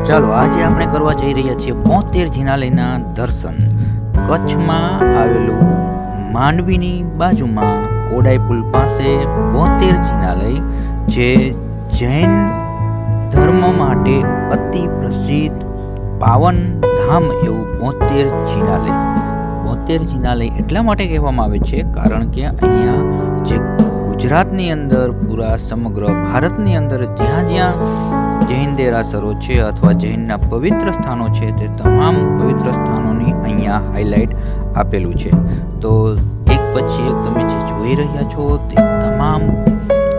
ચાલો આજે આપણે કરવા જઈ રહ્યા છીએ 72 જિનાલયના દર્શન. કચ્છમાં આવેલું માંડવીની બાજુમાં કોડાઈ પુલ પાસે 72 જિનાલય, જે જૈન ધર્મ માટે અતિ પ્રસિદ્ધ પાવન ધામ એવું 72 જિનાલય. 72 જિનાલય એટલા માટે કહેવામાં આવે છે કારણ કે અહીંયા જે ગુજરાતની અંદર, પૂરા સમગ્ર ભારતની અંદર જ્યાં જ્યાં જૈન દેરાસરો છે અથવા જૈનના પવિત્ર સ્થાનો છે, તે તમામ પવિત્ર સ્થાનોની અહીંયા હાઇલાઇટ આપેલું છે. તો એક પછી એક તમે જે જોઈ રહ્યા છો તે તમામ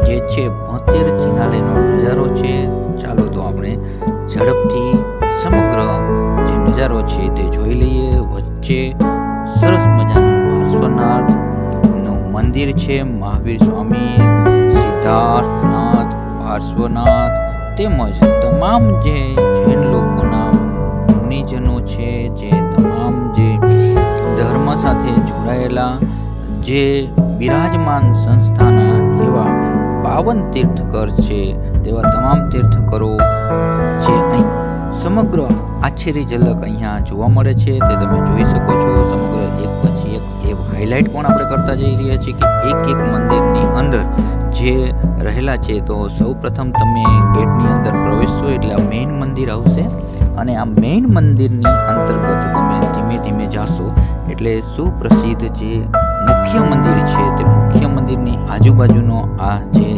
જે છે 72 જિનાલયનો નજારો છે. ચાલો તો આપણે ઝડપથી સમગ્ર જે નજારો છે તે જોઈ લઈએ. વચ્ચે સરસ મજાનું પાર્શ્વનાથનું મંદિર છે. મહાવીર સ્વામી, સિદ્ધાર્થનાથ, પાર્શ્વનાથ તેમજ તમામ જે જૈન લોકોના મુનિજનો છે, જે તમામ જે ધર્મ સાથે જોડાયેલા જે બિરાજમાન સંસ્થાના એવા પાવન તીર્થકર છે, તેવા તમામ તીર્થકરો જે અહીં સમગ્ર આછેરી ઝલક અહીંયા જોવા મળે છે તે તમે જોઈ શકો છો. સમગ્ર એક પછી એક એ હાઇલાઇટ પણ આપણે કરતા જઈ રહ્યા છીએ કે એક એક મંદિરની અંદર જે રહેલા છે. તો સૌ પ્રથમ તમે ગેટની અંદર પ્રવેશશો એટલે આ મેઇન મંદિર આવશે, અને આ મેઇન મંદિરની અંતર્ગત તમે ધીમે ધીમે જાશો એટલે સુપ્રસિદ્ધ જે મુખ્ય મંદિર છે, તે મુખ્ય મંદિરની આજુબાજુનો આ જે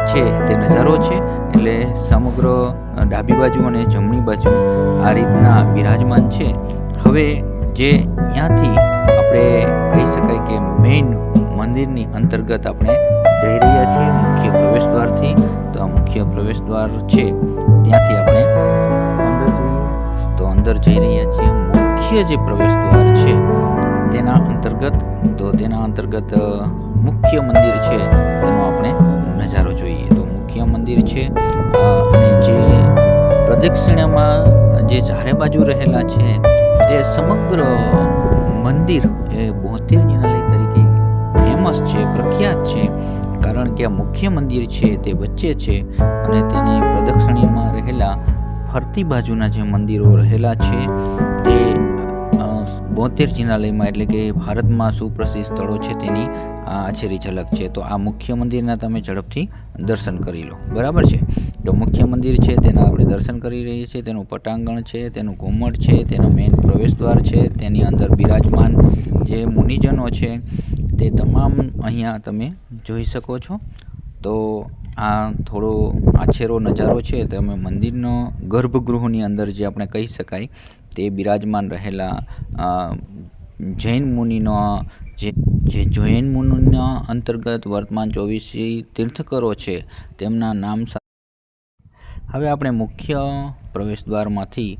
છે તે નજારો છે. એટલે સમગ્ર ડાબી બાજુ અને જમણી બાજુ આ રીતના બિરાજમાન છે. હવે જે ત્યાંથી આપણે કહી શકાય કે મેઇન મંદિરની અંતર્ગત આપણે જઈ રહ્યા છીએ મુખ્ય પ્રવેશ દ્વારથી. તો આ મુખ્ય પ્રવેશ દ્વાર છે ત્યાંથી આપણે અંદર જઈએ. તો અંદર જઈ રહ્યા છીએ. મુખ્ય જે પ્રવેશ દ્વાર છે તેના અંતર્ગત મુખ્ય મંદિર છે તેનો આપણે નજારો જોઈએ. તો મુખ્ય મંદિર છે અને જે પ્રદક્ષિણામાં જે ચારે બાજુ રહેલા છે તે સમગ્ર મંદિર એ 72 જિનાલય તરીકે ફેમસ છે, પ્રખ્યાત છે. કારણ કે આ મુખ્ય મંદિર છે તે વચ્ચે છે અને તેની પ્રદક્ષિણામાં રહેલા ફરતી બાજુના જે મંદિરો રહેલા છે તે 72 જિનાલયમાં એટલે કે ભારતમાં સુપ્રસિદ્ધ સ્થળો છે તેની આછેરી ઝલક છે. તો આ મુખ્ય મંદિરના તમે ઝડપથી દર્શન કરી લો, બરાબર છે. તો મુખ્ય મંદિર છે તેના આપણે દર્શન કરી રહીએ છીએ. તેનું પટાંગણ છે, તેનું ઘુમ્મટ છે, તેનો મેઇન પ્રવેશ દ્વાર છે, તેની અંદર બિરાજમાન જે મુનિજનો છે તે તમામ અહીંયા તમે જોઈ શકો છો. તો આ થોડો આછેરો નજારો છે. તમે મંદિરનો ગર્ભગૃહની અંદર જે આપણે કહી શકાય તે બિરાજમાન રહેલા જૈન મુનિનો જે જૈન મુનિના અંતર્ગત વર્તમાન 24 તીર્થકરો છે તેમના નામ. હવે આપણે મુખ્ય પ્રવેશ દ્વારમાંથી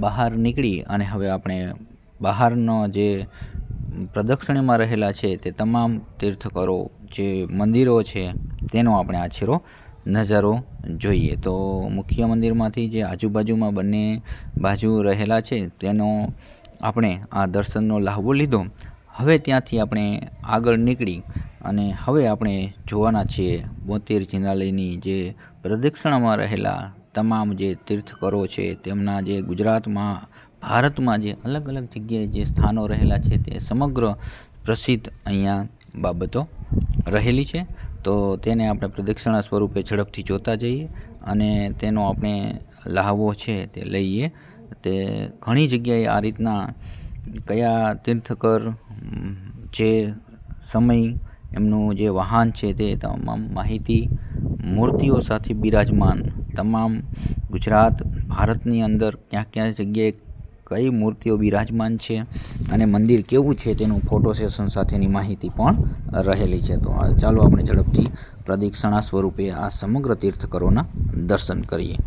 બહાર નીકળી અને હવે આપણે બહારનો જે પ્રદક્ષિણામાં રહેલા છે તે તમામ તીર્થકરો જે મંદિરો છે તેનો આપણે આછેરો નજારો જોઈએ. તો મુખ્ય મંદિરમાંથી જે આજુબાજુમાં બંને બાજુ રહેલા છે તેનો આપણે આ દર્શનનો લાહવો લીધો. હવે ત્યાંથી આપણે આગળ નીકળી અને હવે આપણે જોવાના છીએ 72 જિનાલયની જે પ્રદક્ષિણામાં રહેલા તમામ જે તીર્થકરો છે તેમના જે ગુજરાતમાં, ભારતમાં જે અલગ અલગ જગ્યાએ જે સ્થાનો રહેલા છે તે સમગ્ર પ્રસિદ્ધ અહીંયા બાબતો રહેલી છે. તો તેને આપણે પ્રદક્ષિણા સ્વરૂપે ઝડપથી જોતા જઈએ અને તેનો આપણે લાહવો છે તે લઈએ. તે ઘણી જગ્યાએ આ રીતના કયા તીર્થકર, જે સમય, એમનું જે વાહન છે તે તમામ માહિતી, મૂર્તિઓ સાથે બિરાજમાન તમામ ગુજરાત, ભારતની અંદર ક્યાં ક્યાં જગ્યાએ કઈ મૂર્તિઓ બિરાજમાન છે અને મંદિર કેવું છે તેનું ફોટો સેશન સાથેની માહિતી પણ રહેલી છે. તો ચાલો આપણે ઝડપથી પ્રદક્ષિણા સ્વરૂપે આ સમગ્ર તીર્થકરોના દર્શન કરીએ.